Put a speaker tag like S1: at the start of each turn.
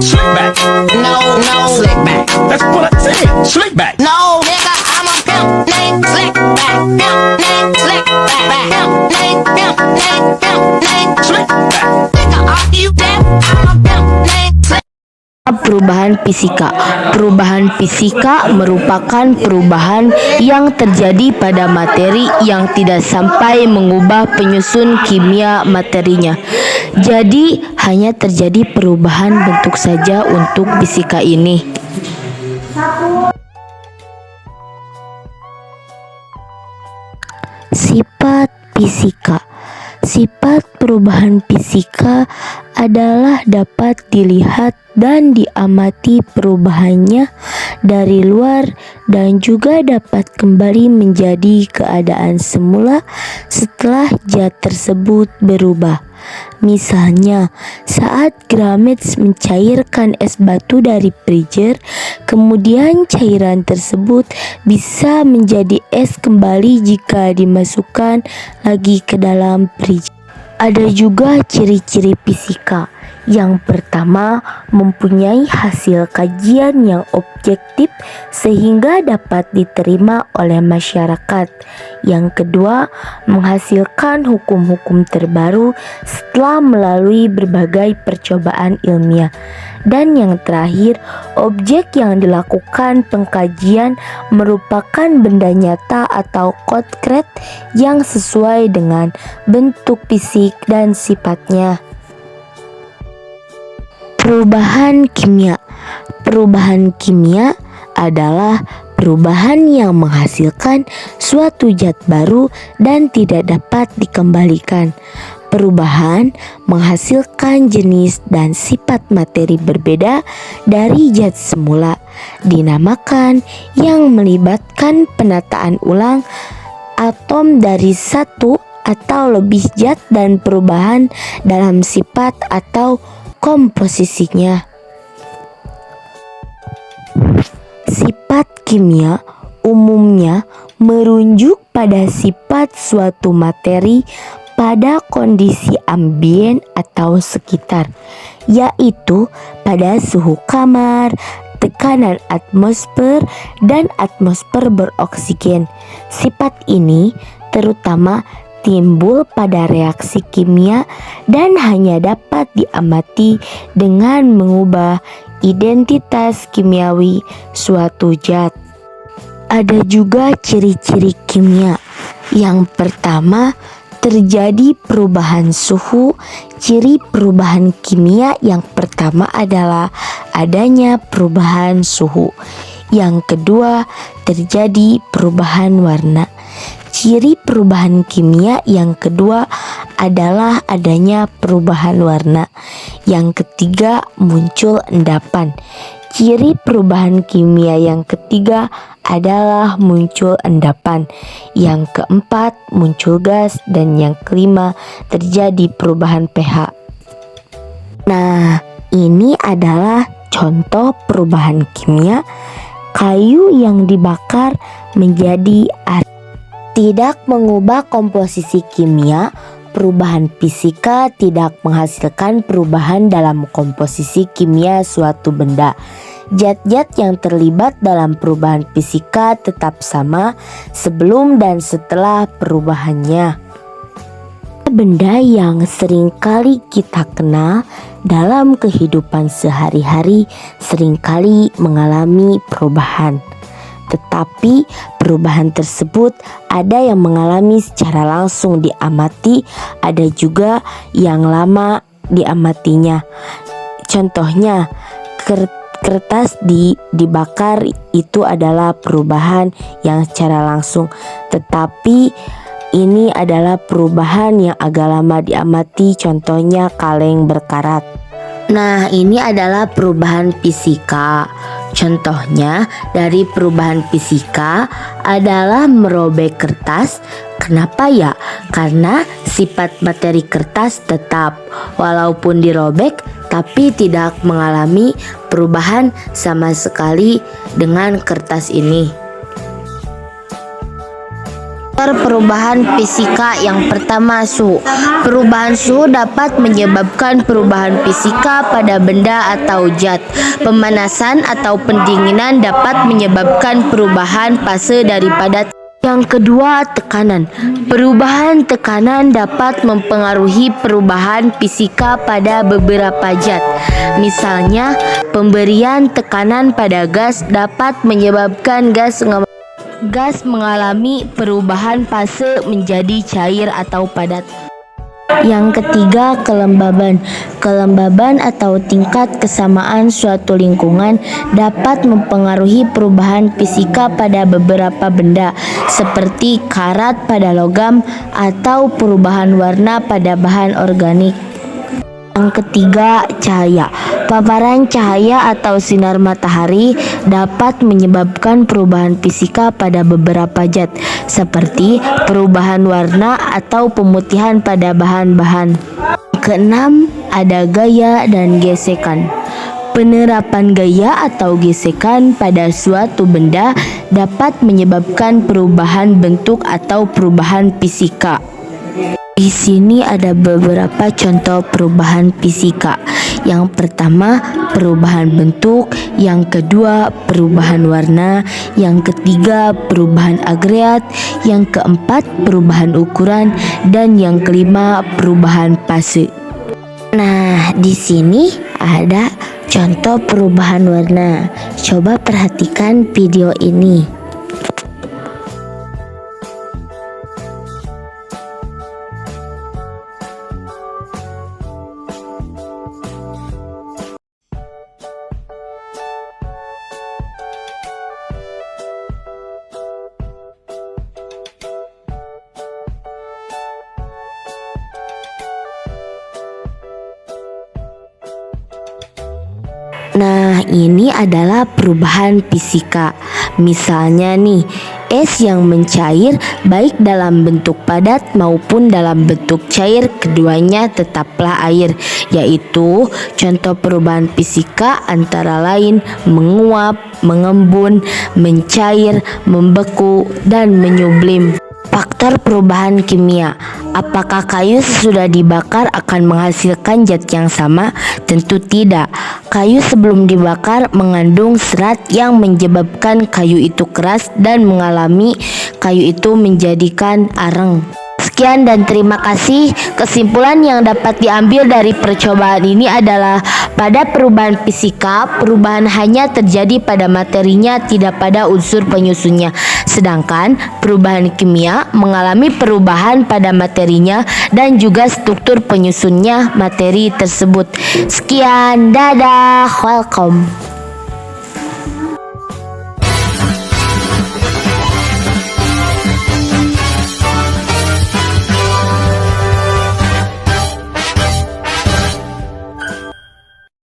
S1: Slick back.
S2: No, slick back.
S1: That's what I said. Slick back.
S2: No, nigga, I'm a pimp named Slick Back. Pimp named Slick Back. Pimp named
S1: Slick back.
S2: Nigga, are you deaf? I'm a pimp named Slick.
S3: Perubahan fisika. Perubahan fisika merupakan perubahan yang terjadi pada materi yang tidak sampai mengubah penyusun kimia materinya. Jadi hanya terjadi perubahan bentuk saja untuk fisika ini. Sifat fisika. Sifat perubahan fisika adalah dapat dilihat dan diamati perubahannya dari luar dan juga dapat kembali menjadi keadaan semula setelah zat tersebut berubah. Misalnya, saat Grametz mencairkan es batu dari freezer, kemudian cairan tersebut bisa menjadi es kembali jika dimasukkan lagi ke dalam freezer. Ada juga ciri-ciri fisika. Yang pertama, mempunyai hasil kajian yang objektif sehingga dapat diterima oleh masyarakat. Yang kedua, menghasilkan hukum-hukum terbaru setelah melalui berbagai percobaan ilmiah. Dan yang terakhir, objek yang dilakukan pengkajian merupakan benda nyata atau konkret yang sesuai dengan bentuk fisik dan sifatnya. Perubahan kimia. Perubahan kimia adalah perubahan yang menghasilkan suatu zat baru dan tidak dapat dikembalikan. Perubahan menghasilkan jenis dan sifat materi berbeda dari zat semula, dinamakan yang melibatkan penataan ulang atom dari satu atau lebih zat dan perubahan dalam sifat atau komposisinya. Sifat kimia umumnya merujuk pada sifat suatu materi pada kondisi ambien atau sekitar, yaitu pada suhu kamar, tekanan atmosfer, dan atmosfer beroksigen. Sifat ini terutama timbul pada reaksi kimia dan hanya dapat diamati dengan mengubah identitas kimiawi suatu zat. Ada juga ciri-ciri kimia. Yang pertama, terjadi perubahan suhu. Ciri perubahan kimia yang pertama adalah adanya perubahan suhu. Yang kedua, terjadi perubahan warna. Ciri perubahan kimia yang kedua adalah adanya perubahan warna. Yang ketiga, muncul endapan. Ciri perubahan kimia yang ketiga adalah muncul endapan. Yang keempat, muncul gas. Dan yang kelima, terjadi perubahan pH. Nah, ini adalah contoh perubahan kimia. Kayu yang dibakar menjadi air. Tidak mengubah komposisi kimia. Perubahan fisika tidak menghasilkan perubahan dalam komposisi kimia suatu benda. Zat-zat yang terlibat dalam perubahan fisika tetap sama sebelum dan setelah perubahannya. Benda yang seringkali kita kenal dalam kehidupan sehari-hari seringkali mengalami perubahan. Tetapi perubahan tersebut ada yang mengalami secara langsung diamati, ada juga yang lama diamatinya. Contohnya, kertas dibakar itu adalah perubahan yang secara langsung. Tetapi ini adalah perubahan yang agak lama diamati, contohnya kaleng berkarat. Nah, ini adalah perubahan fisika. Contohnya dari perubahan fisika adalah merobek kertas. Kenapa ya? Karena sifat materi kertas tetap walaupun dirobek, tapi tidak mengalami perubahan sama sekali dengan kertas ini. Perubahan fisika yang pertama, suhu. Perubahan suhu dapat menyebabkan perubahan fisika pada benda atau zat. Pemanasan atau pendinginan dapat menyebabkan perubahan fase daripada. Yang kedua, tekanan. Perubahan tekanan dapat mempengaruhi perubahan fisika pada beberapa zat. Misalnya, pemberian tekanan pada gas dapat menyebabkan gas mengalami perubahan fase menjadi cair atau padat. Yang ketiga, kelembaban. Kelembaban atau tingkat kesamaan suatu lingkungan dapat mempengaruhi perubahan fisika pada beberapa benda, seperti karat pada logam atau perubahan warna pada bahan organik. Yang ketiga, cahaya. Paparan cahaya atau sinar matahari dapat menyebabkan perubahan fisika pada beberapa zat, seperti perubahan warna atau pemutihan pada bahan-bahan. Keenam, ada gaya dan gesekan. Penerapan gaya atau gesekan pada suatu benda dapat menyebabkan perubahan bentuk atau perubahan fisika. Di sini ada beberapa contoh perubahan fisika. Yang pertama, perubahan bentuk. Yang kedua, perubahan warna. Yang ketiga, perubahan agregat. Yang keempat, perubahan ukuran. Dan yang kelima, perubahan fase. Nah, di sini ada contoh perubahan warna. Coba perhatikan video ini. Nah, ini adalah perubahan fisika. Misalnya nih, es yang mencair baik dalam bentuk padat maupun dalam bentuk cair, keduanya tetaplah air. Yaitu contoh perubahan fisika antara lain menguap, mengembun, mencair, membeku, dan menyublim. Faktor perubahan kimia. Apakah kayu sesudah dibakar akan menghasilkan zat yang sama? Tentu tidak. Kayu sebelum dibakar mengandung serat yang menyebabkan kayu itu keras dan mengalami kayu itu menjadikan arang. Sekian dan terima kasih. Kesimpulan yang dapat diambil dari percobaan ini adalah pada perubahan fisika, perubahan hanya terjadi pada materinya, tidak pada unsur penyusunnya. Sedangkan perubahan kimia mengalami perubahan pada materinya dan juga struktur penyusunnya materi tersebut. Sekian, dadah, welcome.